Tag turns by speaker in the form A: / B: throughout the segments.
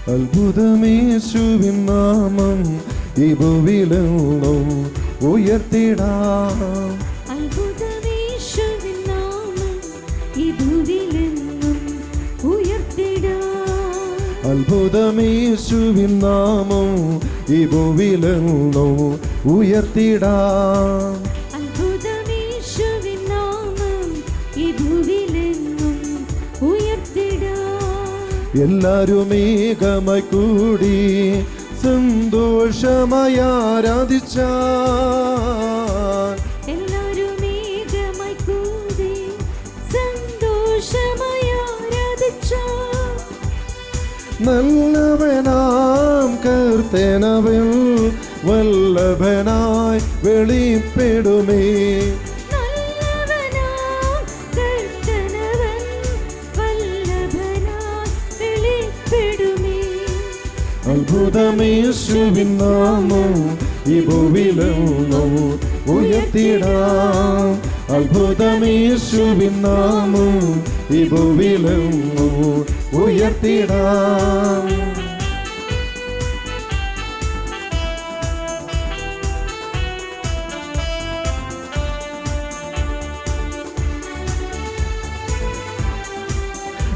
A: അത്ഭുതമേശുവിൻ നാമം ഈ ഭൂവിലെങ്ങും ഉയർത്തിടാം.
B: അത്ഭുതമേശുവിൻ നാമം ഈ ഭൂവിലെങ്ങും ഉയർത്തിടാം.
A: അത്ഭുതമേശുവിൻ നാമം ഈ ഭൂവിലെങ്ങും ഉയർത്തിടാം.
B: അത്ഭുതമേശുവിൻ നാമം ഈ ഭൂവിലെങ്ങും ഉയർത്തിടാം.
A: എല്ലാരും ഏകമായി കൂടി സന്തോഷമായി ആരാധിച്ചാൽ,
B: എല്ലാരും ഏകമായി കൂടി സന്തോഷമായി ആരാധിച്ചാൽ,
A: നല്ലവനാം കർത്തനവൻ വല്ലഭനായി വെളിപ്പെടുമേ.
B: നല്ലവനാം കർത്തനവൻ വല്ലഭനായി വെളിപ്പെടുമേ.
A: അത്ഭുതമേശുവിൻ നാമം ഈ ഭൂവിലെങ്ങും ഉയർത്തിടാം. അത്ഭുതമേശുവിൻ നാമം ഈ ഭൂവിലെങ്ങും ഉയർത്തിടാം.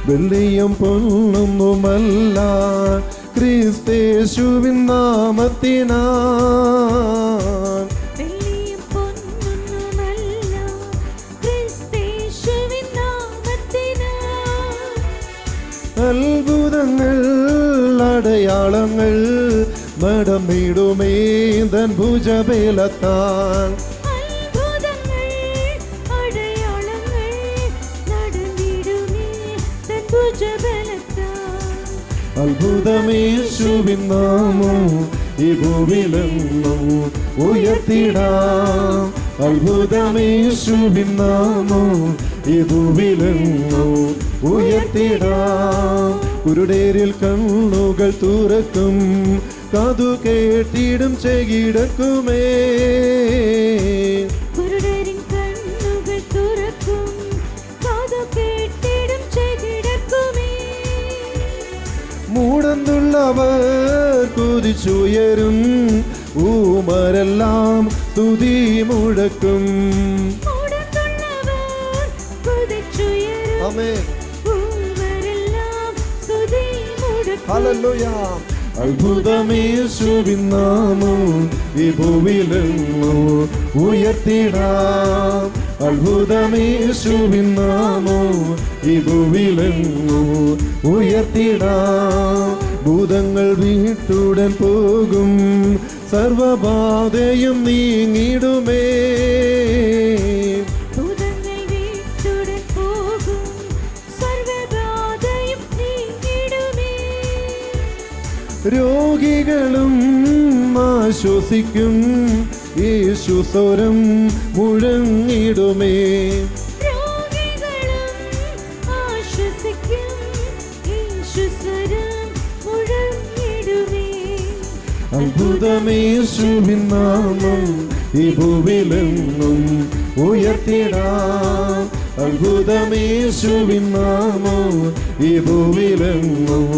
A: വെള്ളിയും പൊന്നൊന്നുമല്ല ക്രിസ്തേശുവിൻ നാമത്തിനാൽ,
B: വെള്ളിയും പൊന്നൊന്നുമല്ല ക്രിസ്തേശുവിൻ നാമത്തിനാൽ,
A: അത്ഭുതങ്ങൾ അടയാളങ്ങൾ നടന്നിടുമേ തൻ ഭുജബലത്താൽ.
B: അത്ഭുതങ്ങൾ അടയാളങ്ങൾ നടന്നിടുമേ തൻ ഭുജബലത്താൽ.
A: അത്ഭുതമേശുവിൻ നാമം ഈ ഭൂവിലെങ്ങും ഉയർത്തിടാം. അത്ഭുതമേശുവിൻ നാമം ഈ ഭൂവിലെങ്ങും ഉയർത്തിടാം. കുരുടേരിൽ കണ്ണുകൾ തുറക്കും, കാതു കേട്ടിടും ചെകിടക്കുമേ.
B: കുരുടരിൻ കണ്ണുകൾ തുറക്കും, കാതു കേട്ടിടും ചെകിടക്കുമേ.
A: മൂടന്നുള്ളവർ കുതിച്ചുയരും, ഊമരെല്ലാം സ്തുതി മുഴക്കും.
B: മൂടന്നുള്ളവർ കുതിച്ചുയരും,
A: ആമേൻ.
B: ഊമരെല്ലാം സ്തുതി മുഴക്കും.
A: ഹല്ലേലൂയ. അത്ഭുതമേശുവിൻ നാമം ഈ ഭൂവിലെങ്ങും ഉയർത്തിടാം. അത്ഭുതമേശുവിൻ നാമം ഈ ഭൂവിലെങ്ങും ഉയർത്തിടാം. ഭൂതങ്ങൾ വീട്ടുടൻ പോകും, സർവബാധയും നീങ്ങിടുമേ.
B: ഭൂതങ്ങൾ വീട്ടുടൻ പോകും, സർവ്വബാധയും നീങ്ങിടുമേ.
A: രോഗികളും ആശ്വസിക്കും, യേശു സ്വരം മുഴങ്ങിടുമേ.
B: രോഗികളും ആശ്വസിക്കും, യേശുസ്വരം മുഴങ്ങിടുമേ.
A: അത്ഭുതമേശുവിൻ നാമം ഈ ഭൂവിലെങ്ങും ഉയർത്തിടാം. അത്ഭുതമേശുവിൻ നാമം ഈ ഭൂവിലെങ്ങും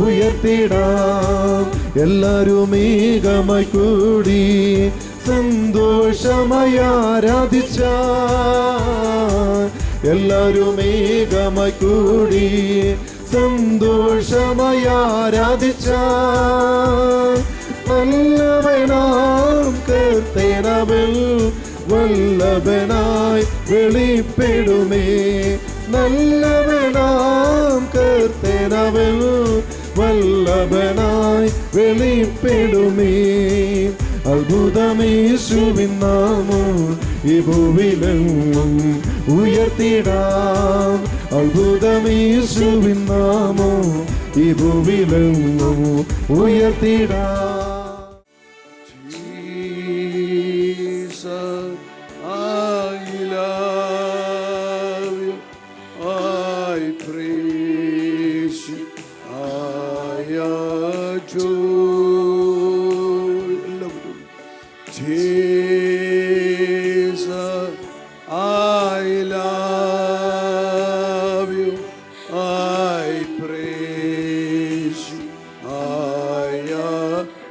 A: ഉയർത്തിടാം. എല്ലാരും ഏകമായി കൂടി സന്തോഷമായി ആരാധിച്ചാൽ, എല്ലാരും ഏകമായി കൂടി സന്തോഷമായി ആരാധിച്ചാൽ, നല്ലവനാം കർത്തനവൻ വല്ലഭനായി വെളിപ്പെടുമേ. നല്ലവനാം കർത്തനവൻ വല്ലഭനായി വെളിപ്പെടുമേ. അത്ഭുതമേശുവിൻ നാമം ഈ ഭൂവിലെങ്ങും ഉയർത്തിടാം. അത്ഭുതമേശുവിൻ നാമം ഈ ഭൂവിലെങ്ങും ഉയർത്തിടാം.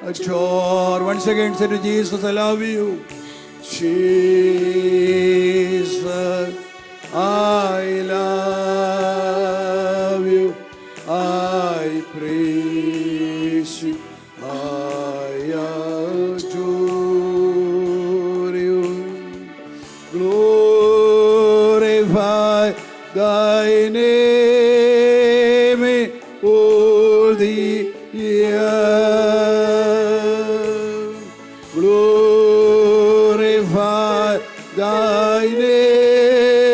C: Adore. Once again say to Jesus, I love you. Jesus, I love you. I praise you. I adore you. Glorify thy name in all the earth. Glorify thy name.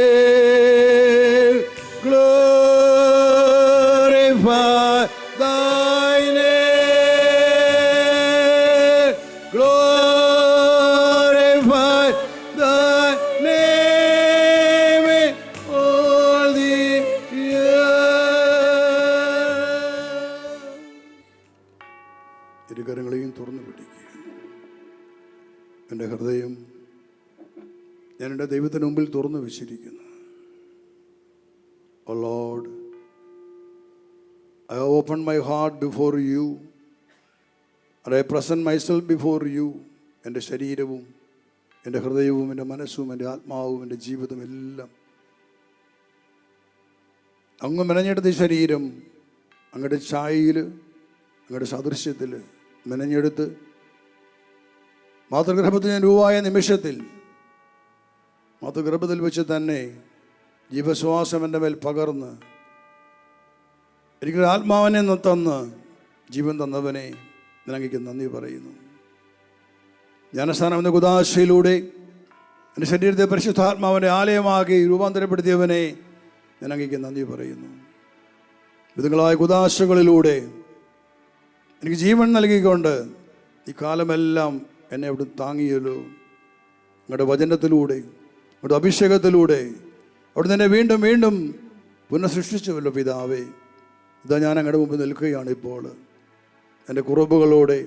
C: Glorify thy name. Glorify thy name in all the earth. ഇരുകരങ്ങളെയും തുറന്നു പിടിക്കുക. എൻ്റെ ഹൃദയം ഞാൻ എൻ്റെ ദൈവത്തിന് മുമ്പിൽ തുറന്നു വെച്ചിരിക്കുന്നു. O Lord, I have opened my heart before you and I present myself before you. എൻ്റെ ശരീരവും എൻ്റെ ഹൃദയവും എൻ്റെ മനസ്സും എൻ്റെ ആത്മാവും എൻ്റെ ജീവിതം എല്ലാം അങ്ങ് മെനഞ്ഞെടുത്ത ഈ ശരീരം അങ്ങയുടെ ഛായയിൽ അങ്ങയുടെ സാദൃശ്യത്തിൽ മെനഞ്ഞെടുത്ത് മാതൃഗർഭത്തിൽ ഞാൻ രൂപമായ നിമിഷത്തിൽ മാതൃഗർഭത്തിൽ വെച്ച് തന്നെ ജീവശ്വാസം എൻ്റെ മേൽ പകർന്ന് എനിക്കൊരു ആത്മാവിനെ തന്ന് ജീവൻ തന്നവനെ ഞാൻ അങ്ങേക്ക് നന്ദി പറയുന്നു. ജ്ഞാനസ്ഥാനം എന്ന കുദാശയിലൂടെ എൻ്റെ ശരീരത്തെ പരിശുദ്ധാത്മാവിൻ്റെ ആലയമാക്കി രൂപാന്തരപ്പെടുത്തിയവനെ ഞാൻ അങ്ങേക്ക് നന്ദി പറയുന്നു. വിധങ്ങളായ കുദാശകളിലൂടെ എനിക്ക് ജീവൻ നൽകിക്കൊണ്ട് ഈ കാലമെല്ലാം എന്നെ അവിടെ താങ്ങിയല്ലോ. നിങ്ങളുടെ വചനത്തിലൂടെ നിങ്ങളുടെ അഭിഷേകത്തിലൂടെ അവിടുന്ന് എന്നെ വീണ്ടും വീണ്ടും പുനഃസൃഷ്ടിച്ചുവല്ലോ പിതാവേ. ഇതാ ഞാൻ അങ്ങയുടെ മുമ്പ് നിൽക്കുകയാണ് ഇപ്പോൾ. എൻ്റെ കുറവുകളോടെ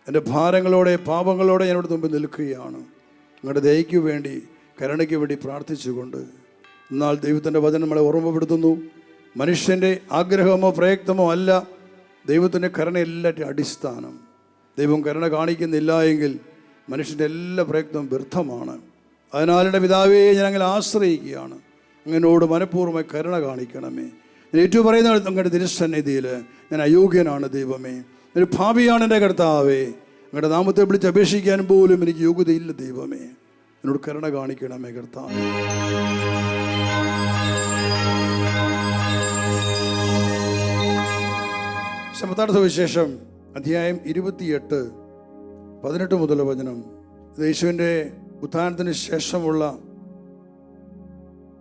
C: എൻ്റെ ഭാരങ്ങളോടെ പാപങ്ങളോടെ ഞാൻ അവിടുത്തെ മുമ്പ് നിൽക്കുകയാണ്. നിങ്ങളുടെ ദയയ്ക്ക് വേണ്ടി കരുണയ്ക്ക് വേണ്ടി പ്രാർത്ഥിച്ചുകൊണ്ട്. എന്നാൽ ദൈവത്തിൻ്റെ വചനം നമ്മളെ ഓർമ്മപ്പെടുത്തുന്നു, മനുഷ്യൻ്റെ ആഗ്രഹമോ പ്രയത്നമോ അല്ല ദൈവത്തിൻ്റെ കരുണ എല്ലാറ്റിനും അടിസ്ഥാനം. ദൈവം കരുണ കാണിക്കുന്നില്ല എങ്കിൽ മനുഷ്യൻ്റെ എല്ലാ പ്രയത്നവും വ്യർത്ഥമാണ്. അതിനാൽ എൻ്റെ പിതാവേ, ഞാൻ അങ്ങനെ ആശ്രയിക്കുകയാണ്. അങ്ങനോട് മനഃപൂർവ്വമായി കരുണ കാണിക്കണമേ. ഞാൻ ഏറ്റവും പറയുന്ന അങ്ങയുടെ തിരുസന്നിധിയിൽ ഞാൻ അയോഗ്യനാണ് ദൈവമേ, ഒരു ഭാവിയാണ് എൻ്റെ കർത്താവേ. അങ്ങയുടെ നാമത്തെ വിളിച്ച് അപേക്ഷിക്കാൻ പോലും എനിക്ക് യോഗ്യതയില്ല ദൈവമേ. എന്നോട് കരുണ കാണിക്കണമേ കർത്താവേ. സമത്താർത്ഥ സുവിശേഷം അധ്യായം 28:18 മുതൽ വചനം. യേശുവിൻ്റെ ഉത്ഥാനത്തിന് ശേഷമുള്ള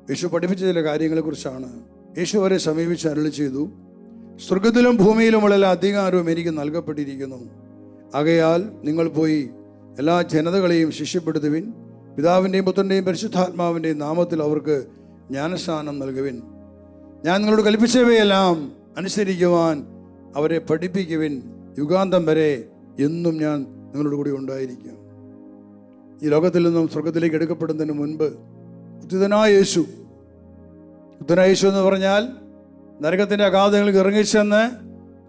C: യേശു പഠിപ്പിച്ച ചില കാര്യങ്ങളെക്കുറിച്ചാണ്. യേശു അവരെ സമീപിച്ച് അരുളി ചെയ്തു, സ്വർഗത്തിലും ഭൂമിയിലുമുള്ള എല്ലാ അധികാരവും എനിക്ക് നൽകപ്പെട്ടിരിക്കുന്നു. ആകയാൽ നിങ്ങൾ പോയി എല്ലാ ജനതകളെയും ശിഷ്യപ്പെടുത്തുവിൻ. പിതാവിൻ്റെയും പുത്രൻ്റെയും പരിശുദ്ധാത്മാവിൻ്റെയും നാമത്തിൽ അവർക്ക് ജ്ഞാനസ്നാനം നൽകുവിൻ. ഞാൻ നിങ്ങളോട് കൽപ്പിച്ചവയെല്ലാം അനുസരിക്കുവാൻ അവരെ പഠിപ്പിക്കുവിൻ. യുഗാന്തം വരെ എന്നും ഞാൻ നിങ്ങളോട് കൂടി ഉണ്ടായിരിക്കും. ഈ ലോകത്തിൽ നിന്നും സ്വർഗത്തിലേക്ക് എടുക്കപ്പെടുന്നതിന് മുൻപ് ഉദ്ധിതനായ യേശു എന്ന് പറഞ്ഞാൽ നരകത്തിൻ്റെ അഗാധങ്ങൾക്ക് ഇറങ്ങിച്ചെന്ന്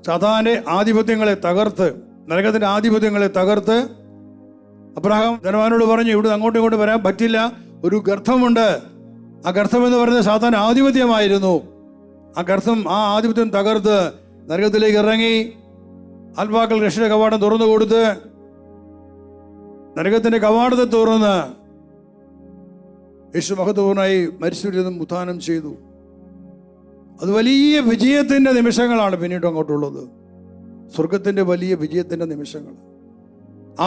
C: സാത്താൻ്റെ ആധിപത്യങ്ങളെ തകർത്ത്, നരകത്തിൻ്റെ ആധിപത്യങ്ങളെ തകർത്ത് അബ്രഹാം ധനവാനോട് പറഞ്ഞു, ഇവിടെ അങ്ങോട്ടും ഇങ്ങോട്ടും വരാൻ പറ്റില്ല, ഒരു ഗർത്തമുണ്ട്. ആ ഗർത്തം എന്ന് പറയുന്നത് സാത്താൻ ആധിപത്യമായിരുന്നു. ആ ഗർത്തം, ആ ആധിപത്യം തകർത്ത് നരകത്തിലേക്ക് ഇറങ്ങി ആത്മാക്കൾ രക്ഷയുടെ കവാടം തുറന്നു കൊടുത്ത് നരകത്തിൻ്റെ കവാടത്തെ തുറന്ന് യേശു മഹത്വപൂർണ്ണമായി മരിച്ചവരിൽ നിന്നും ഉത്ഥാനം ചെയ്തു. അത് വലിയ വിജയത്തിൻ്റെ നിമിഷങ്ങളാണ് പിന്നീട് അങ്ങോട്ടുള്ളത്. സ്വർഗത്തിൻ്റെ വലിയ വിജയത്തിൻ്റെ നിമിഷങ്ങൾ.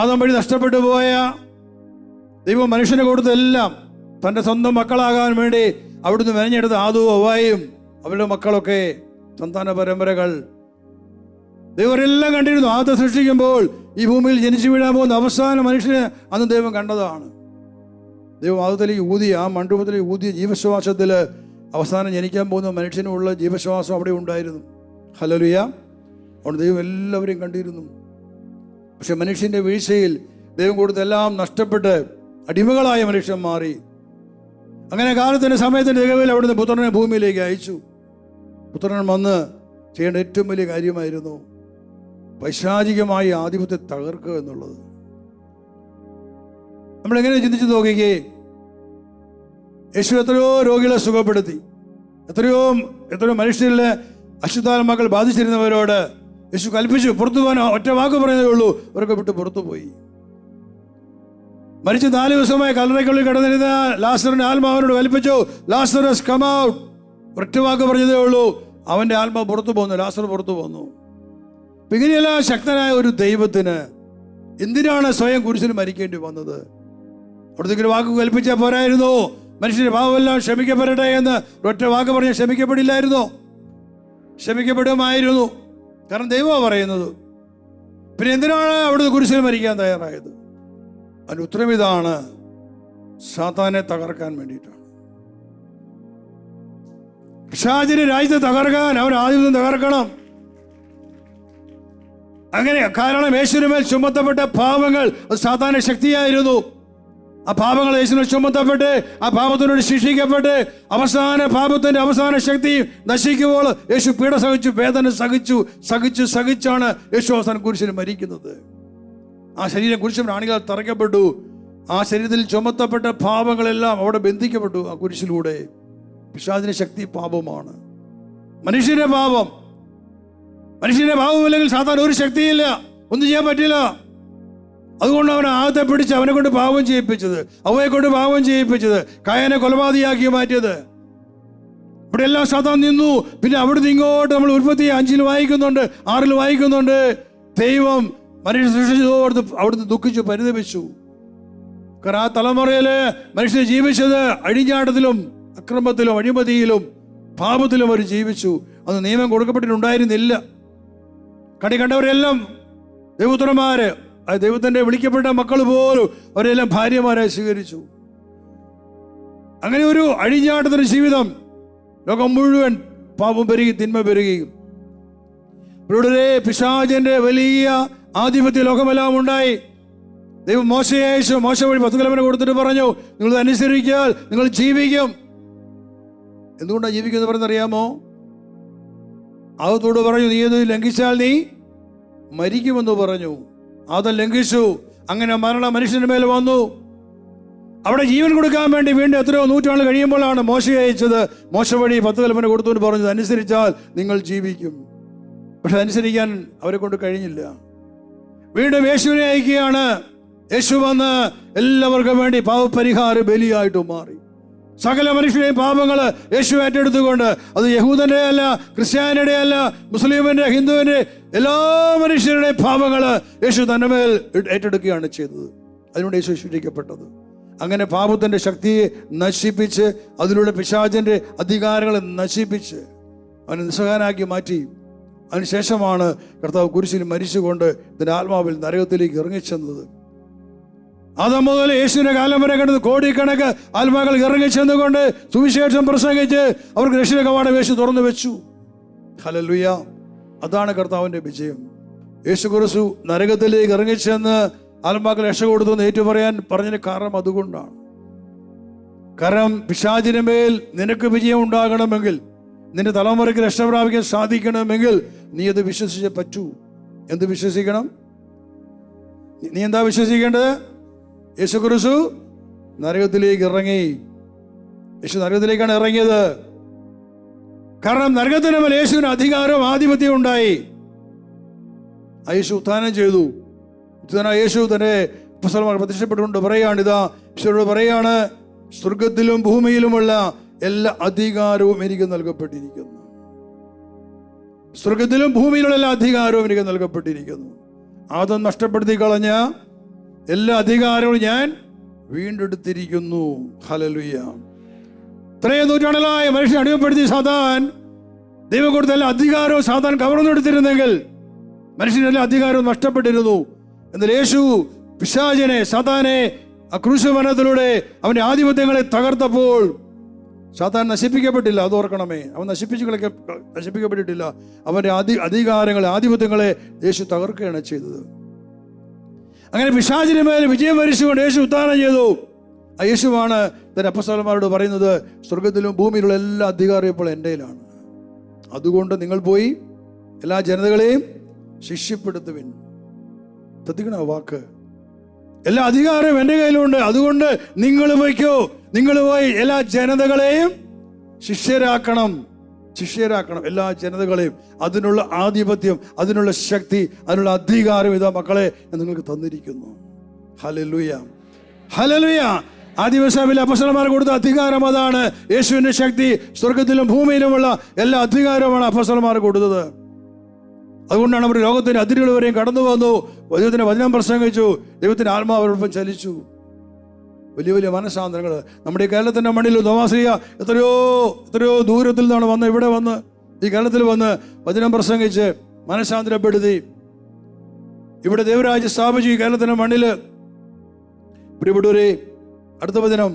C: ആദം വഴി നഷ്ടപ്പെട്ടു പോയ ദൈവം മനുഷ്യന് കൊടുത്തെല്ലാം തൻ്റെ സ്വന്തം മക്കളാകാൻ വേണ്ടി അവിടുന്ന് മെനഞ്ഞെടുത്ത ആദവും ഹവ്വായും അവരുടെ മക്കളൊക്കെ സന്താന പരമ്പരകൾ ദൈവരെല്ലാം കണ്ടിരുന്നു. ആദ്യം സൃഷ്ടിക്കുമ്പോൾ ഈ ഭൂമിയിൽ ജനിച്ചു വീഴാൻ പോകുന്ന അവസാന മനുഷ്യനെ അന്ന് ദൈവം കണ്ടതാണ്. ദൈവം ആദ്യത്തിലേക്ക് ഊതിയ, ആ മണ്ഡപത്തിലേക്ക് ഊതിയ ജീവശ്വാസത്തിൽ അവസാനം ജനിക്കാൻ പോകുന്ന മനുഷ്യനുള്ള ജീവശ്വാസം അവിടെ ഉണ്ടായിരുന്നു. ഹല്ലേലൂയ. അവിടെ ദൈവം എല്ലാവരെയും കണ്ടിരുന്നു. പക്ഷെ മനുഷ്യൻ്റെ വീഴ്ചയിൽ ദൈവം കൊടുത്തെല്ലാം നഷ്ടപ്പെട്ട് അടിമകളായ മനുഷ്യൻ മാറി. അങ്ങനെ കാലത്തിൻ്റെ സമയത്തിൻ്റെ തികവിൽ അവിടുന്ന് പുത്രനെ ഭൂമിയിലേക്ക് അയച്ചു. പുത്രൻ വന്ന് ചെയ്യേണ്ട ഏറ്റവും വലിയ കാര്യമായിരുന്നു പൈശാചികമായ ആധിപത്യത്തെ തകർക്കുക എന്നുള്ളത്. നമ്മളെങ്ങനെ ചിന്തിച്ചു നോക്കിക്കേ, യേശു എത്രയോ രോഗികളെ സുഖപ്പെടുത്തി, എത്രയോ മനുഷ്യരിലെ അശുദ്ധാത്മാക്കൾ ബാധിച്ചിരുന്നവരോട് യേശു കൽപ്പിച്ചു പുറത്തു പോകാൻ. ഒറ്റ വാക്ക് പറയുന്നതേ ഉള്ളൂ, അവരൊക്കെ വിട്ട് പുറത്തു പോയി. മരിച്ച് 4 ദിവസമായി കല്ലറയ്ക്കുള്ളിൽ കിടന്നിരുന്ന ലാസറിന്റെ ആത്മാവിനോട് കൽപ്പിച്ചു, ലാസറസ് കം ഔട്ട്. ഒറ്റ വാക്ക് പറഞ്ഞതേ ഉള്ളൂ, അവന്റെ ആത്മാവ് പുറത്തു പോന്നു, ലാസർ പുറത്തു പോന്നു. അപ്പൊ ഇങ്ങനെയെല്ലാം ശക്തനായ ഒരു ദൈവത്തിന് എന്തിനാണ് സ്വയം കുരിശിൽ മരിക്കേണ്ടി വന്നത്? അവിടുത്തെ വാക്ക് കൽപ്പിച്ചാൽ പോരായിരുന്നു? മനുഷ്യന്റെ പാപമെല്ലാം ക്ഷമിക്കപ്പെടട്ടെ എന്ന് ഒറ്റ വാക്ക് പറഞ്ഞാൽ ക്ഷമിക്കപ്പെടില്ലായിരുന്നോ? ക്ഷമിക്കപ്പെടുമായിരുന്നു, കാരണം ദൈവമാണ് പറയുന്നത്. പിന്നെ എന്തിനാണ് അവിടുത്തെ കുരിശിൽ മരിക്കാൻ തയ്യാറായത്? അതിന് ഉത്തരം ഇതാണ്, സാത്താനെ തകർക്കാൻ വേണ്ടിയിട്ടാണ്. പിശാചിന്റെ രാജ്യത്തെ തകർക്കാൻ അവൻ ആദ്യം തകർക്കണം. അങ്ങനെ കാരണം യേശുവിന് മേൽ ചുമത്തപ്പെട്ട പാപങ്ങൾ അത് സാത്താന്റെ ശക്തിയായിരുന്നു. ആ പാപങ്ങൾ യേശുവിനെ ചുമത്തപ്പെട്ട് ആ പാപത്തിനോട് ശിക്ഷിക്കപ്പെട്ട് പാപത്തിന്റെ അവസാന ശക്തി നശിക്കുമ്പോൾ യേശു പീഡ സഹിച്ചു, വേദന സഹിച്ചാണ് യേശു അവസാനം കുരിശിൽ മരിക്കുന്നത്. ആ ശരീരം കുരിശിൽ ആണികൾ തറയ്ക്കപ്പെട്ടു. ആ ശരീരത്തിൽ ചുമത്തപ്പെട്ട പാപങ്ങളെല്ലാം അവിടെ ബന്ധിക്കപ്പെട്ടു ആ കുരിശിലൂടെ. പിശാചിന്റെ ശക്തി പാപമാണ്, മനുഷ്യന്റെ പാപമില്ലെങ്കിൽ സാധാരണ ഒരു ശക്തിയില്ല, ഒന്നും ചെയ്യാൻ പറ്റില്ല. അതുകൊണ്ട് അവൻ ആദ്യത്തെ പിടിച്ച് അവനെ കൊണ്ട് പാപം ചെയ്യിപ്പിച്ചത്, അവയെ കൊണ്ട് പാപം ചെയ്യിപ്പിച്ചത്, കായനെ കൊലപാതകയാക്കി മാറ്റിയത്. ഇവിടെ എല്ലാം സാത്താൻ നിന്നു. പിന്നെ അവിടുന്ന് ഇങ്ങോട്ട് നമ്മൾ ഉൽപ്പത്തി 5 വായിക്കുന്നുണ്ട്, 6 വായിക്കുന്നുണ്ട്, ദൈവം മനുഷ്യ സൃഷ്ടിച്ചതോട് അവിടുന്ന് ദുഃഖിച്ചു, പരിതപിച്ചു. കാരണം ആ തലമുറയില് മനുഷ്യർ ജീവിച്ചത് അഴിഞ്ഞാട്ടത്തിലും അക്രമത്തിലും അഴിമതിയിലും പാപത്തിലും അവർ ജീവിച്ചു. അത് നിയമം കൊടുക്കപ്പെട്ടിട്ടുണ്ടായിരുന്നില്ല. കണ്ടവരെല്ലാം ദൈവപുത്രന്മാര്, ദൈവത്തിന്റെ വിളിക്കപ്പെട്ട മക്കൾ പോലും അവരെല്ലാം ഭാര്യമാരെ സ്വീകരിച്ചു. അങ്ങനെ ഒരു അഴിഞ്ഞാട്ടത്തിന്റെ ജീവിതം, ലോകം മുഴുവൻ പാപം പെരുകി, തിന്മ പെരുകയും. ഇവിടെ പിശാചിന്റെ വലിയ ആധിപത്യ ലോകമെല്ലാം ഉണ്ടായി. ദൈവം മോശയെ അയച്ചു. മോശ വഴി 10 കൽപ്പന കൊടുത്തിട്ട് പറഞ്ഞു, നിങ്ങൾ അനുസരിച്ചാൽ നിങ്ങൾ ജീവിക്കും. എന്തുകൊണ്ടാണ് ജീവിക്കുന്നത് പറഞ്ഞറിയാമോ? ആദത്തോട് പറഞ്ഞു, നീ ഇത് ലംഘിച്ചാൽ നീ മരിക്കുമെന്ന് പറഞ്ഞു. ആദം ലംഘിച്ചു. അങ്ങനെ മരണം മനുഷ്യന്റെ മേൽ വന്നു. അവിടെ ജീവൻ കൊടുക്കാൻ വേണ്ടി വീണ്ടും എത്രയോ നൂറ്റാണ്ട് കഴിയുമ്പോഴാണ് മോശയെ അയച്ചത്. മോശ വഴി 10 കൽപ്പന കൊടുത്തുകൊണ്ട് പറഞ്ഞു, അനുസരിച്ചാൽ നിങ്ങൾ ജീവിക്കും. പക്ഷെ അനുസരിക്കാൻ അവരെ കൊണ്ട് കഴിഞ്ഞില്ല. വീണ്ടും യേശുവിനെ അയക്കുകയാണ്. യേശു വന്ന് എല്ലാവർക്കും വേണ്ടി പാപപരിഹാര ബലിയായിട്ട് മാറി. സകല മനുഷ്യരുടെയും പാപങ്ങള് യേശു ഏറ്റെടുത്തുകൊണ്ട്, അത് യഹൂദന്റെ അല്ല, ക്രിസ്ത്യാനിയുടെ അല്ല, മുസ്ലിമിന്റെ, ഹിന്ദുവിന്റെ, എല്ലാ മനുഷ്യരുടെയും പാപങ്ങള് യേശു തന്നെ മേൽ ഏറ്റെടുക്കുകയാണ് ചെയ്തത്. അതിനോട് യേശു ശിക്ഷിക്കപ്പെട്ടത്. അങ്ങനെ പാപത്തിന്റെ ശക്തിയെ നശിപ്പിച്ച്, അതിലൂടെ പിശാചിന്റെ അധികാരങ്ങളെ നശിപ്പിച്ച് അവനെ നിസ്സഹായനാക്കി മാറ്റി. അതിനുശേഷമാണ് കർത്താവ് കുരിശിൽ മരിച്ചുകൊണ്ട് ഇതിന്റെ ആത്മാവിൽ നരകത്തിലേക്ക് ഇറങ്ങിച്ചെന്നത്. ആദം മുതൽ യേശുവിന്റെ കാലം വരെ കണ്ടത് കോടിക്കണക്ക് ആത്മാക്കൾ ഇറങ്ങിച്ചെന്നുകൊണ്ട് സുവിശേഷം പ്രസംഗിച്ച് അവർക്ക് രക്ഷയുടെ കവാടം യേശു തുറന്നു വെച്ചു. ഹല്ലേലൂയ! അതാണ് കർത്താവിന്റെ വിജയം. യേശു ക്രിസ്തു നരകത്തിലേക്ക് ഇറങ്ങിച്ചെന്ന് ആത്മാക്കൾ രക്ഷ കൊടുത്തു എന്ന് ഏറ്റുപറയാൻ പറഞ്ഞതിന് കാരണം അതുകൊണ്ടാണ്. കാരണം പിശാചിന് മേൽ നിനക്ക് വിജയം ഉണ്ടാകണമെങ്കിൽ, നിന്റെ തലമുറയ്ക്ക് രക്ഷ പ്രാപിക്കാൻ സാധിക്കണമെങ്കിൽ നീ അത് വിശ്വസിച്ചേ പറ്റൂ. എന്ത് വിശ്വസിക്കണം? നീ എന്താ വിശ്വസിക്കേണ്ടത്? യേശു ക്രിസ്തു നരകത്തിലേക്ക് ഇറങ്ങി. യേശു നരകത്തിലേക്കാണ് ഇറങ്ങിയത്. കാരണം നരകത്തിന് മേൽ യേശുവിന് അധികാരവും ആധിപത്യവും ഉണ്ടായി. യേശു ഉത്ഥാനം ചെയ്തു. യേശു തന്റെ അപ്പോസ്തലന്മാർക്ക് പ്രത്യക്ഷപ്പെട്ടുകൊണ്ട് പറയാണ്, ഇതാ ഈശോയോട് പറയാണ്, സ്വർഗത്തിലും ഭൂമിയിലുമുള്ള എല്ലാ അധികാരവും എനിക്ക് നൽകപ്പെട്ടിരിക്കുന്നു. സ്വർഗത്തിലും ഭൂമിയിലുള്ള എല്ലാ അധികാരവും എനിക്ക് നൽകപ്പെട്ടിരിക്കുന്നു. ആദം നഷ്ടപ്പെടുത്തി കളഞ്ഞ എല്ലാ അധികാരവും ഞാൻ വീണ്ടെടുത്തിരിക്കുന്നു. ഹല്ലേലൂയ! ഇത്രയും നൂറ്റാണ്ടുകളായി മനുഷ്യനെ അടിമപ്പെടുത്തി സാത്താൻ ദൈവം കൊടുത്ത എല്ലാ അധികാരവും സാത്താൻ കവർന്നെടുത്തിരുന്നെങ്കിൽ മനുഷ്യനെല്ലാം അധികാരവും നഷ്ടപ്പെട്ടിരുന്നു. എന്നാൽ യേശു പിശാചിനെ, സാത്താനെ ആ ക്രൂശ് മരണത്തിലൂടെ അവന്റെ ആധിപത്യങ്ങളെ തകർത്തപ്പോൾ സാത്താൻ നശിപ്പിക്കപ്പെട്ടില്ല. അത് ഓർക്കണമേ. അവൻ നശിപ്പിക്കപ്പെട്ടിട്ടില്ല. അവന്റെ അധികാരങ്ങളെ, ആധിപത്യങ്ങളെ യേശു തകർക്കുകയാണ് ചെയ്തത്. അങ്ങനെ പിശാചിന് മേൽ വിജയം വരിച്ചുകൊണ്ട് യേശു ഉത്ഥാനം ചെയ്തു. ആ യേശുവാണ് തന്റെ അപ്പോസ്തലന്മാരോട് പറയുന്നത്, സ്വർഗത്തിലും ഭൂമിയിലുള്ള എല്ലാ അധികാരവും ഇപ്പോൾ എൻ്റെയിലാണ്. അതുകൊണ്ട് നിങ്ങൾ പോയി എല്ലാ ജനതകളെയും ശിഷ്യപ്പെടുത്തുവിൻ. ശ്രദ്ധിക്കണ വാക്ക്. എല്ലാ അധികാരവും എൻ്റെ കയ്യിലുണ്ട്, അതുകൊണ്ട് നിങ്ങൾ വയ്ക്കോ. നിങ്ങൾ പോയി എല്ലാ ജനതകളെയും ശിഷ്യരാക്കണം. എല്ലാ ജനതകളെയും. അതിനുള്ള ആധിപത്യം, അതിനുള്ള ശക്തി, അതിനുള്ള അധികാരം ഇതാ മക്കളെ ഞാൻ നിങ്ങൾക്ക് തന്നിരിക്കുന്നു. Hallelujah, hallelujah. ആദിവസഭയിലെ അപ്പോസ്തലന്മാർ കൊടുത്ത അധികാരം അതാണ്. യേശുവിന്റെ ശക്തി സ്വർഗത്തിലും ഭൂമിയിലുമുള്ള എല്ലാ അധികാരവുമാണ് അപ്പോസ്തലന്മാർ കൊടുത്തത്. അതുകൊണ്ടാണ് അവർ ലോകത്തിന്റെ അതിരുകൾ വരെയും കടന്നു വന്നു, ദൈവത്തിന്റെ വചനം പ്രസംഗിച്ചു, ദൈവത്തിന്റെ ആത്മാവോടൊപ്പം ചലിച്ചു. വലിയ വലിയ മനസ്സാന്തരങ്ങൾ നമ്മുടെ ഈ കേരളത്തിന്റെ മണ്ണിൽ തോമാശ്രീയ എത്രയോ ദൂരത്തിൽ നിന്നാണ് വന്ന് ഇവിടെ വന്ന് ഈ കേരളത്തിൽ വന്ന് വചനം പ്രസംഗിച്ച് മനസ്സാന്തരപ്പെടുത്തി ഇവിടെ ദൈവരാജ്യം സ്ഥാപിച്ചു. ഈ കേരളത്തിന്റെ മണ്ണിൽ പ്രിയപ്പെട്ടവരെ, അടുത്ത വചനം,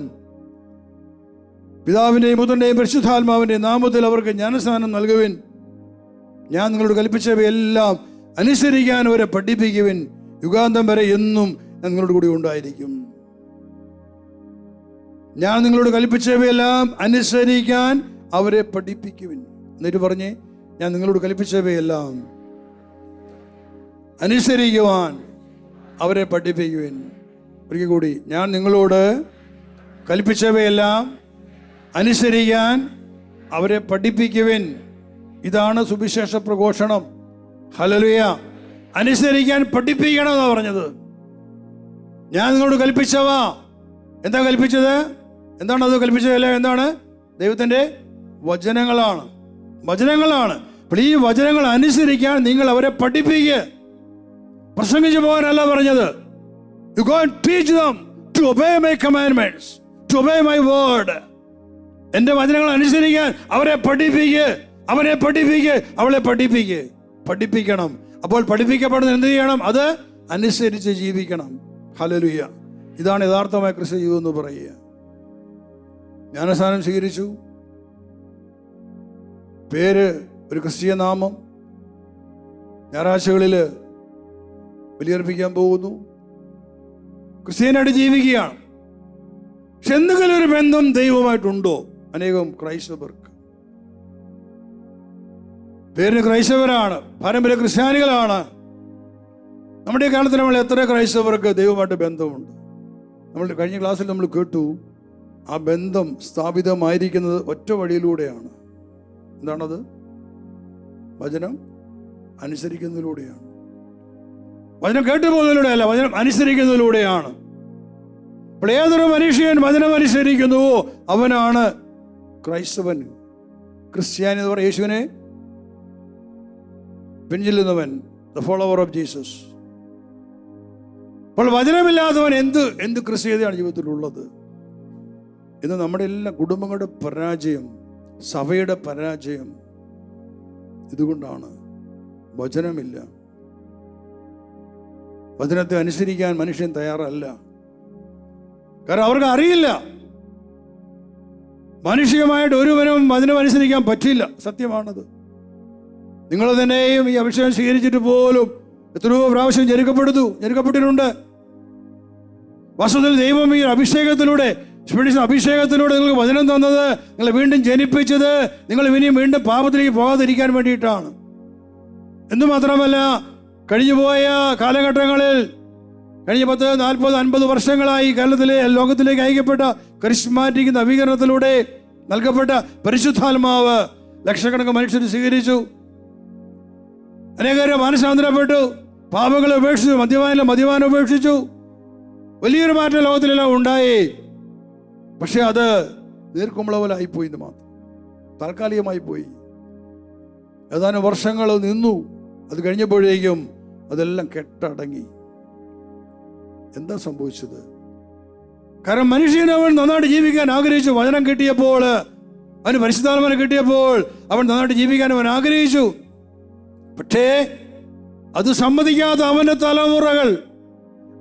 C: പിതാവിന്റെയും പുത്രന്റെയും പരിശുദ്ധാത്മാവിന്റെയും നാമത്തിൽ അവർക്ക് ജ്ഞാനസ്നാനം നൽകുവിൻ. ഞാൻ നിങ്ങളോട് കൽപ്പിച്ചവയെല്ലാം അനുസരിക്കാൻ അവരെ പഠിപ്പിക്കുവിൻ. യുഗാന്തം വരെ എന്നും ഞാൻ നിങ്ങളോട് കൂടി ഉണ്ടായിരിക്കും. ഞാൻ നിങ്ങളോട് കൽപ്പിച്ചവയെല്ലാം അനുസരിക്കാൻ അവരെ പഠിപ്പിക്കുവിൻ. എന്നിട്ട് പറഞ്ഞേ, ഞാൻ നിങ്ങളോട് കൽപ്പിച്ചവയെല്ലാം അനുസരിക്കുവാൻ അവരെ പഠിപ്പിക്കുവിൻ. ഒരിക്കൽ കൂടി, ഞാൻ നിങ്ങളോട് കൽപ്പിച്ചവയെല്ലാം അനുസരിക്കാൻ അവരെ പഠിപ്പിക്കുവിൻ. ഇതാണ് സുവിശേഷ പ്രഘോഷണം. ഹല്ലേലൂയ. അനുസരിക്കാൻ പഠിപ്പിക്കണം എന്നാണ് പറഞ്ഞത്. ഞാൻ നിങ്ങളോട് കൽപ്പിച്ചവ എന്താ കൽപ്പിച്ചത്? എന്താണത് കൽപ്പിച്ചതല്ല? എന്താണ്? ദൈവത്തിന്റെ വചനങ്ങളാണ്. അപ്പോൾ ഈ വചനങ്ങൾ അനുസരിക്കാൻ നിങ്ങൾ അവരെ പഠിപ്പിക്കുക. പ്രസംഗിച്ചു പോകാനല്ല പറഞ്ഞത്. You go and teach them to obey my commandments, to obey my word. എൻ്റെ വചനങ്ങൾ അനുസരിക്കാൻ അവരെ പഠിപ്പിക്കുക, അവളെ പഠിപ്പിക്കണം. അപ്പോൾ പഠിപ്പിക്കപ്പെടുന്ന എന്ത് ചെയ്യണം? അത് അനുസരിച്ച് ജീവിക്കണം. ഹല്ലേലൂയ. ഇതാണ് യഥാർത്ഥമായ ക്രിസ്ത്യ ജീവിതം എന്ന് പറയുക. ജ്ഞാനസ്നാനം സ്വീകരിച്ചു, പേര് ഒരു ക്രിസ്തീയ നാമം, ഞായറാഴ്ചകളിൽ ബലിയർപ്പിക്കാൻ പോകുന്നു, ക്രിസ്ത്യാനായിട്ട് ജീവിക്കുകയാണ്. പക്ഷെ എന്തെങ്കിലും ഒരു ബന്ധം ദൈവമായിട്ടുണ്ടോ? അനേകം ക്രൈസ്തവർക്ക് പേരിന് ക്രൈസ്തവരാണ്, പാരമ്പര്യ ക്രിസ്ത്യാനികളാണ്. നമ്മുടെ ഈ കാലത്ത് നമ്മൾ എത്ര ക്രൈസ്തവർക്ക് ദൈവമായിട്ട് ബന്ധമുണ്ട്? നമ്മൾ കഴിഞ്ഞ ക്ലാസ്സിൽ നമ്മൾ കേട്ടു, ആ ബന്ധം സ്ഥാപിതമായിരിക്കുന്നത് ഒറ്റ വഴിയിലൂടെയാണ്. എന്താണത്? വചനം അനുസരിക്കുന്നതിലൂടെയാണ്. വചനം കേട്ടുപോകുന്നതിലൂടെയല്ല, വചനം അനുസരിക്കുന്നതിലൂടെയാണ്. അപ്പോൾ ഏതൊരു മനുഷ്യൻ വചനം അനുസരിക്കുന്നുവോ അവനാണ് ക്രൈസ്തവൻ. ക്രിസ്ത്യാനി എന്ന് പറയുന്ന യേശുവിനെ പിൻചെല്ലുന്നവൻ, ദ ഫോളോവർ ഓഫ് ജീസസ്. അപ്പോൾ വചനമില്ലാത്തവൻ എന്ത് ക്രിസ്തീയതയാണ് ജീവിതത്തിലുള്ളത്? ഇന്ന് നമ്മുടെ എല്ലാ കുടുംബങ്ങളുടെ പരാജയം, സഭയുടെ പരാജയം ഇതുകൊണ്ടാണ്. വചനമില്ല. വചനത്തെ അനുസരിക്കാൻ മനുഷ്യൻ തയ്യാറല്ല. കാരണം അവർക്ക് അറിയില്ല. മാനുഷികമായിട്ട് ഒരുവനും വചനം അനുസരിക്കാൻ പറ്റില്ല. സത്യമാണത്. നിങ്ങൾ തന്നെയും ഈ അഭിഷേകം സ്വീകരിച്ചിട്ട് പോലും എത്രയോ പ്രാവശ്യം ഞെരുക്കപ്പെട്ടിട്ടുണ്ട്. വാസ്തവത്തിൽ ദൈവം ഈ അഭിഷേകത്തിലൂടെ നിങ്ങൾക്ക് വചനം തന്നത്, നിങ്ങളെ വീണ്ടും ജനിപ്പിച്ചത്, നിങ്ങൾ ഇനിയും വീണ്ടും പാപത്തിലേക്ക് പോകാതിരിക്കാൻ വേണ്ടിയിട്ടാണ്. എന്നുമാത്രമല്ല, കഴിഞ്ഞുപോയ കാലഘട്ടങ്ങളിൽ കഴിഞ്ഞ 10, 40, 50 വർഷങ്ങളായി കേരളത്തിലെ ലോകത്തിലേക്ക് അയക്കപ്പെട്ട കരിസ്മാറ്റിക് നവീകരണത്തിലൂടെ നൽകപ്പെട്ട പരിശുദ്ധാത്മാവ് ലക്ഷക്കണക്കിന് മനുഷ്യർ സ്വീകരിച്ചു. അനേകരെ മാനസാന്തരപ്പെട്ടു, പാപങ്ങളെ ഉപേക്ഷിച്ചു, മദ്യപാനം ഉപേക്ഷിച്ചു. വലിയൊരു മാറ്റം ലോകത്തിലെല്ലാം ഉണ്ടായി. പക്ഷെ അത് നീർക്കുമ്പളവലായിപ്പോയി എന്ന് മാത്രം, താൽക്കാലികമായി പോയി. ഏതാനും വർഷങ്ങൾ നിന്നു. അത് കഴിഞ്ഞപ്പോഴേക്കും അതെല്ലാം കെട്ടടങ്ങി. എന്താ സംഭവിച്ചത്? കാരണം മനുഷ്യൻ അവൻ നന്നായിട്ട് ജീവിക്കാൻ ആഗ്രഹിച്ചു. വചനം കിട്ടിയപ്പോൾ, അവന് പരിശുദ്ധാത്മാവിനെ കിട്ടിയപ്പോൾ അവൻ നന്നായിട്ട് ജീവിക്കാൻ അവൻ ആഗ്രഹിച്ചു. പക്ഷേ അത് സമ്മതിക്കാത്ത അവന്റെ തലമുറകൾ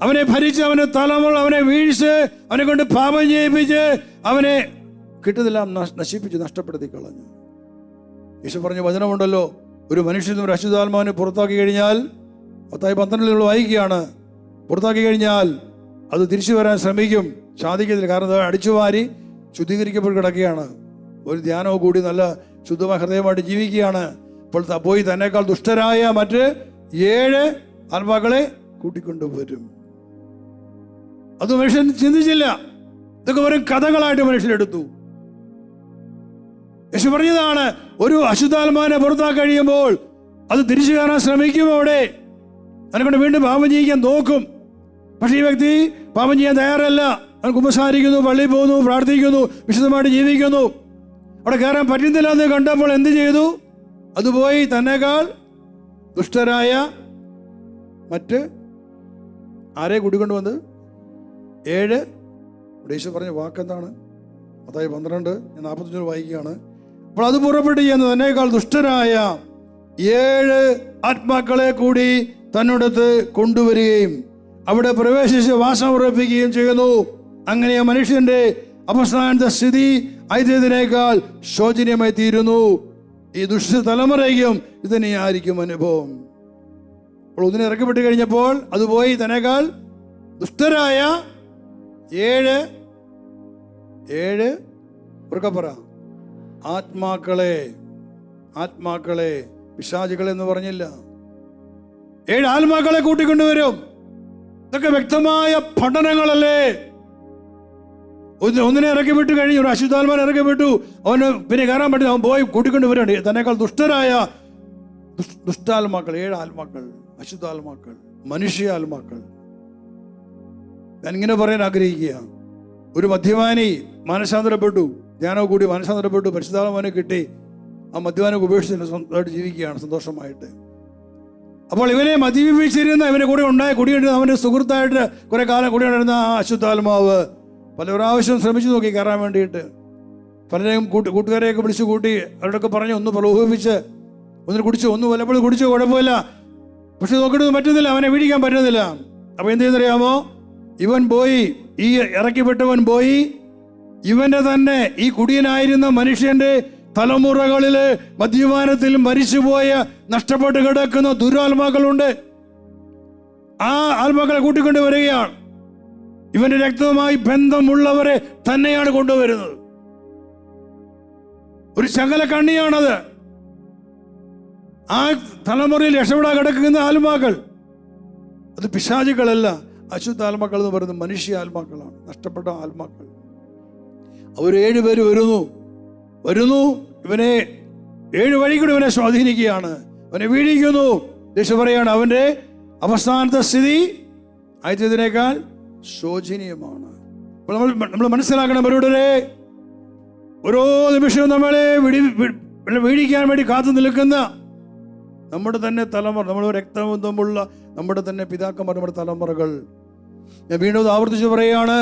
C: അവനെ ഭരിച്ച്, അവന്റെ തലമുറ അവനെ വീഴ്ച്, അവനെ കൊണ്ട് പാപം ചെയ്യിപ്പിച്ച്, അവനെ കിട്ടുന്നതെല്ലാം നശിപ്പിച്ച് നഷ്ടപ്പെടുത്തി കളഞ്ഞു. യേശു പറഞ്ഞ വചനമുണ്ടല്ലോ, ഒരു മനുഷ്യനും ഒരു അശുദ്ധാത്മാവിനെ പുറത്താക്കി കഴിഞ്ഞാൽ, മത്തായി 12 വായിക്കുകയാണ്, പുറത്താക്കി കഴിഞ്ഞാൽ അത് തിരിച്ചു വരാൻ ശ്രമിക്കും, സാധിക്കത്തില്ല. കാരണം അത് അടിച്ചുവാരി ശുദ്ധീകരിക്കപ്പെട്ട് കിടക്കുകയാണ്. ഒരു ധ്യാനവും കൂടി നല്ല ശുദ്ധമായ ഹൃദയമായിട്ട് ജീവിക്കുകയാണ്. അപ്പോൾ പോയി തന്നെക്കാൾ ദുഷ്ടരായ മറ്റ് 7 ആത്മാക്കളെ കൂട്ടിക്കൊണ്ടുവരും. അത് മനുഷ്യൻ ചിന്തിച്ചില്ല. ഇതൊക്കെ വെറും കഥകളായിട്ട് മനുഷ്യരെടുത്തു. യേശു പറഞ്ഞതാണ്, ഒരു അശുദ്ധാത്മാവിനെ പുറത്താക്കാൻ കഴിയുമ്പോൾ അത് തിരിച്ചു കയറാൻ ശ്രമിക്കും. അവിടെ അതിനെക്കൊണ്ട് വീണ്ടും പാപം ചെയ്യിക്കാൻ നോക്കും. പക്ഷേ ഈ വ്യക്തി പാപം ചെയ്യാൻ തയ്യാറല്ല. അവൻ കുമ്പസാരിക്കുന്നു, പള്ളിയിൽ പോകുന്നു, പ്രാർത്ഥിക്കുന്നു, വിശുദ്ധമായിട്ട് ജീവിക്കുന്നു. അവിടെ കയറാൻ പറ്റുന്നില്ല എന്ന് കണ്ടപ്പോൾ എന്ത് ചെയ്തു? അത് പോയി തന്നെക്കാൾ ദുഷ്ടരായ മറ്റ് ആരെ കൂട്ടിക്കൊണ്ടുവന്ന് 7. യേശു പറഞ്ഞ വാക്കെന്താണ്? അതായത് 12 ഞാൻ 45 വായിക്കുകയാണ്. അപ്പോൾ അത് പുറപ്പെട്ട് ചെയ്യുന്നത് തന്നെക്കാൾ ദുഷ്ടരായ 7 ആത്മാക്കളെ കൂടി തന്നോടത്ത് കൊണ്ടുവരികയും അവിടെ പ്രവേശിച്ച് വാസം ഉറപ്പിക്കുകയും ചെയ്യുന്നു. അങ്ങനെ മനുഷ്യന്റെ അവസാനത്തെ സ്ഥിതി ആദ്യത്തിനേക്കാൾ ശോചനീയമായി തീരുന്നു. ഈ ദുഷ്ട തലമുറയ്ക്കും ഇതന്നെയായിരിക്കും അനുഭവം. അപ്പോൾ ഒന്നിനെ ഇറക്കപ്പെട്ട് കഴിഞ്ഞപ്പോൾ അത് പോയി തന്നെക്കാൾ ദുഷ്ടരായ 7 ഉറക്കപ്പറ ആത്മാക്കളെ പിശാചുകളെ എന്ന് പറഞ്ഞില്ല, 7 ആത്മാക്കളെ കൂട്ടിക്കൊണ്ടുവരും. ഇതൊക്കെ വ്യക്തമായ പഠനങ്ങളല്ലേ. ഒന്നിനെ ഇറക്കി വിട്ട് കഴിഞ്ഞു, ഒരു അശുദ്ധാത്മാനെ ഇറക്കി വിട്ടു, അവന് പിന്നെ കയറാൻ പറ്റില്ല, അവൻ പോയി കൂട്ടിക്കൊണ്ടുവരാണ്. തന്നെക്കാൾ ദുഷ്ടരായ ദുഷ്ടാത്മാക്കൾ, 7 ആത്മാക്കൾ, അശുദ്ധാത്മാക്കൾ, മനുഷ്യാത്മാക്കൾ. ഞാൻ ഇങ്ങനെ പറയാൻ ആഗ്രഹിക്കുക, ഒരു മദ്യപാനി മാനസാന്തരപ്പെട്ടു, ധ്യാനോ കൂടി മാനസാന്തരപ്പെട്ടു, പരിശുദ്ധാത്മാവിനെ കിട്ടി, ആ മദ്യപാനെ ഉപേക്ഷിച്ച് സ്വന്തമായിട്ട് ജീവിക്കുകയാണ് സന്തോഷമായിട്ട്. അപ്പോൾ ഇവനെ മദ്യപിച്ചിരുന്ന, ഇവനെ കൂടെ ഉണ്ടായ കുടിയുണ്ട്, അവൻ്റെ സുഹൃത്തായിട്ട് കുറെ കാലം കൂടി ഉണ്ടായിരുന്ന ആ അശുദ്ധാത്മാവ് പല പ്രാവശ്യം ശ്രമിച്ചു നോക്കി കയറാൻ വേണ്ടിയിട്ട്. പലരെയും കൂട്ടുകാരെയൊക്കെ വിളിച്ചു കൂട്ടി, അവരോടൊക്കെ പറഞ്ഞ് ഒന്ന് പ്രലോഭിപ്പിച്ച്, ഒന്നിന് കുടിച്ചു, ഒന്ന് വല്ലപ്പോഴും കുടിച്ചു, കുഴപ്പമില്ല. പക്ഷെ നോക്കിയിട്ട് പറ്റുന്നില്ല, അവനെ വീഴിക്കാൻ പറ്റുന്നില്ല. അപ്പോൾ എന്ത് ചെയ്യുന്നറിയാമോ? ഇവൻ പോയി, ഈ ഇറക്കിപ്പെട്ടവൻ പോയി ഇവന്റെ തന്നെ ഈ കുടിയനായിരുന്ന മനുഷ്യന്റെ തലമുറകളില് മദ്യപാനത്തിൽ മരിച്ചുപോയ നഷ്ടപ്പെട്ട് കിടക്കുന്ന ദുരാത്മാക്കളുണ്ട്. ആ ആത്മാക്കളെ കൂട്ടിക്കൊണ്ട് വരികയാണ്. ഇവന്റെ രക്തവുമായി ബന്ധമുള്ളവരെ തന്നെയാണ് കൊണ്ടുവരുന്നത്. ഒരു ശകല കണ്ണിയാണത്. ആ തലമുറയിൽ രക്ഷപ്പെടാൻ കിടക്കുന്ന ആത്മാക്കൾ അത് പിശാചുക്കളല്ല, അശുദ്ധ ആത്മാക്കൾ എന്ന് പറയുന്നത് മനുഷ്യ ആത്മാക്കളാണ്, നഷ്ടപ്പെട്ട ആത്മാക്കൾ. അവർ 7 പേര് വരുന്നു, ഇവനെ 7 വഴി കൂടി ഇവനെ സ്വാധീനിക്കുകയാണ്, അവനെ വീഴിക്കുന്നു. യേശു പറയാണ്, അവന്റെ അവസാനത്തെ സ്ഥിതി ആദ്യത്തിനേക്കാൾ ശോചനീയമാണ്. അപ്പോൾ നമ്മൾ മനസ്സിലാക്കണം, അവരുടെ ഓരോ നിമിഷവും നമ്മളെ വീഴിക്കാൻ വേണ്ടി കാത്തു നിൽക്കുന്ന നമ്മുടെ തന്നെ തലമുറ, നമ്മൾ രക്തബന്ധമുള്ള നമ്മുടെ തന്നെ പിതാക്കന്മാർ, നമ്മുടെ തലമുറകൾ. ഞാൻ വീണ്ടും ആവർത്തിച്ച് പറയുകയാണ്,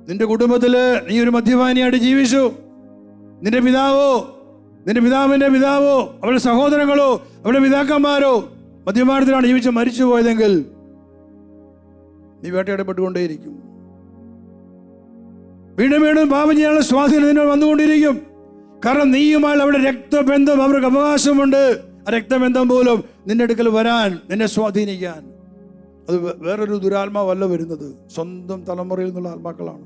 C: നിന്റെ കുടുംബത്തില് നീ ഒരു മദ്യപാനിയായിട്ട് ജീവിച്ചു. നിന്റെ പിതാവിന്റെ പിതാവോ അവരുടെ സഹോദരങ്ങളോ അവരുടെ പിതാക്കന്മാരോ മദ്യപാനത്തിലാണ് ജീവിച്ച് മരിച്ചു പോയതെങ്കിൽ നീ വേട്ടയാടപ്പെട്ടുകൊണ്ടേയിരിക്കും. വീണ്ടും പാപം ചെയ്യാനുള്ള സ്വാധീനം നിന്നെ വന്നുകൊണ്ടിരിക്കും. കാരണം നീയുമായി അവിടെ രക്തബന്ധം, അവർക്ക് അവകാശമുണ്ട്. ആ രക്തബന്ധം പോലും നിന്റെ അടുക്കൽ വരാൻ, നിന്നെ സ്വാധീനിക്കാൻ. അത് വേറൊരു ദുരാത്മാവല്ല വരുന്നത്, സ്വന്തം തലമുറയിൽ നിന്നുള്ള ആത്മാക്കളാണ്.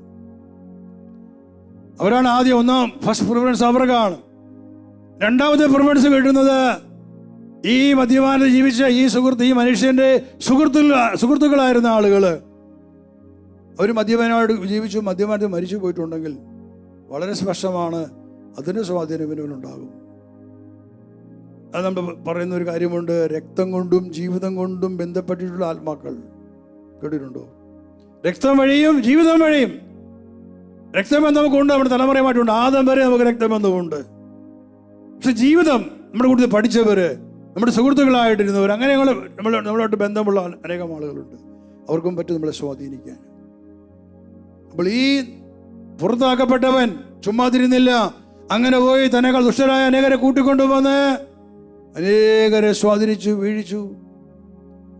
C: അവരാണ് ആദ്യം ഫസ്റ്റ് പ്രിഫറൻസ് അവർക്കാണ്. രണ്ടാമത്തെ പ്രിഫറൻസ് കിട്ടുന്നത് ഈ മദ്യപാനത്തിൽ ജീവിച്ച ഈ മനുഷ്യന്റെ സുഹൃത്തുക്കളായിരുന്ന ആളുകള്. അവർ മദ്യപാനമായിട്ട് ജീവിച്ചു, മദ്യപാനത്തിൽ മരിച്ചു പോയിട്ടുണ്ടെങ്കിൽ വളരെ സ്പഷ്ടമാണ് അതിൻ്റെ സ്വാധീനം ഇവനുണ്ടാകും. അത് നമ്മൾ പറയുന്ന ഒരു കാര്യമുണ്ട്, രക്തം കൊണ്ടും ജീവിതം കൊണ്ടും ബന്ധപ്പെട്ടിട്ടുള്ള ആത്മാക്കൾ. കേട്ടിട്ടുണ്ടോ? രക്തം വഴിയും ജീവിതം വഴിയും രക്തബന്ധം നമുക്കുണ്ട്, നമ്മുടെ തലമുറയുമായിട്ടുണ്ട്. ആദം വരെ നമുക്ക് രക്തബന്ധമുണ്ട്. പക്ഷെ ജീവിതം നമ്മുടെ കൂടുതൽ പഠിച്ചവര്, നമ്മുടെ സുഹൃത്തുക്കളായിട്ടിരുന്നവർ, അങ്ങനെ നമ്മളായിട്ട് ബന്ധമുള്ള അനേകം ആളുകളുണ്ട്. അവർക്കും പറ്റും നമ്മളെ സ്വാധീനിക്കാൻ. അപ്പോൾ ഈ പുറത്താക്കപ്പെട്ടവൻ ചുമ്മാതിരുന്നില്ല, അങ്ങനെ പോയി തന്നെക്കാൾ ദുഷ്ടരായ അനേകരെ കൂട്ടിക്കൊണ്ടുവന്ന് അനേകരെ സ്വാധീനിച്ചു, വീഴിച്ചു.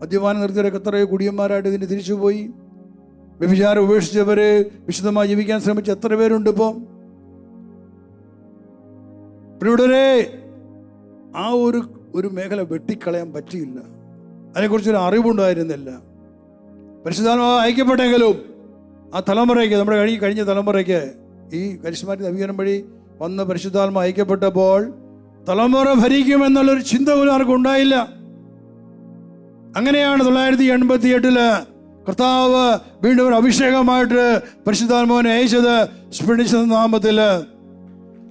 C: മദ്യപാനം നിർത്തിയവരൊക്കെ എത്രയോ കുടിയന്മാരായിട്ട് ഇതിന് തിരിച്ചുപോയി. വ്യഭിചാരം ഉപേക്ഷിച്ചവര് വിശുദ്ധമായി ജീവിക്കാൻ ശ്രമിച്ച എത്ര പേരുണ്ട് ഇപ്പം. ഇവിടെ ആ ഒരു മേഖല വെട്ടിക്കളയാൻ പറ്റിയില്ല, അതിനെക്കുറിച്ചൊരു അറിവുണ്ടായിരുന്നില്ല. പരിശുദ്ധാത്മാവ് അയക്കപ്പെട്ടെങ്കിലും ആ തലമുറയ്ക്ക്, നമ്മുടെ കഴിഞ്ഞ തലമുറയ്ക്ക് ഈ കരിസ്മാറ്റിക് നവീകരണം വഴി വന്ന പരിശുദ്ധാത്മാവ് അയക്കപ്പെട്ടപ്പോൾ തലമുറ ഭരിക്കുമെന്നുള്ളൊരു ചിന്ത പോലും ആർക്കും ഉണ്ടായില്ല. അങ്ങനെയാണ് 1988 കർത്താവ് വീണ്ടും ഒരു അഭിഷേകമായിട്ട് പരിശുദ്ധാത്മാവിനെ അയച്ചത്. സ്പിരിറ്റ് നാമത്തിൽ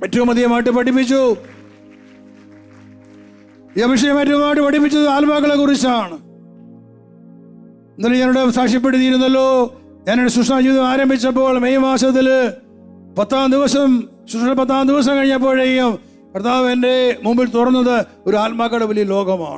C: ഏറ്റവും അധികമായിട്ട് പഠിപ്പിച്ചു. ഈ അഭിഷേകം ഏറ്റവുമായിട്ട് പഠിപ്പിച്ചത് ആത്മാക്കളെ കുറിച്ചാണ്. ഇന്നലെ ഞാനിവിടെ സാക്ഷ്യപ്പെടുത്തിയിരുന്നല്ലോ. ഞാനൊരു ശുശ്രൂഷ ജീവിതം ആരംഭിച്ചപ്പോൾ മെയ് മാസത്തിൽ 10-ാം ദിവസം ശുശ്രൂഷ 10-ാം ദിവസം കഴിഞ്ഞപ്പോഴേക്കും കർത്താവ് എൻ്റെ മുമ്പിൽ തുറന്നത് ഒരു ആത്മാക്കളുടെ വലിയ ലോകമാണ്.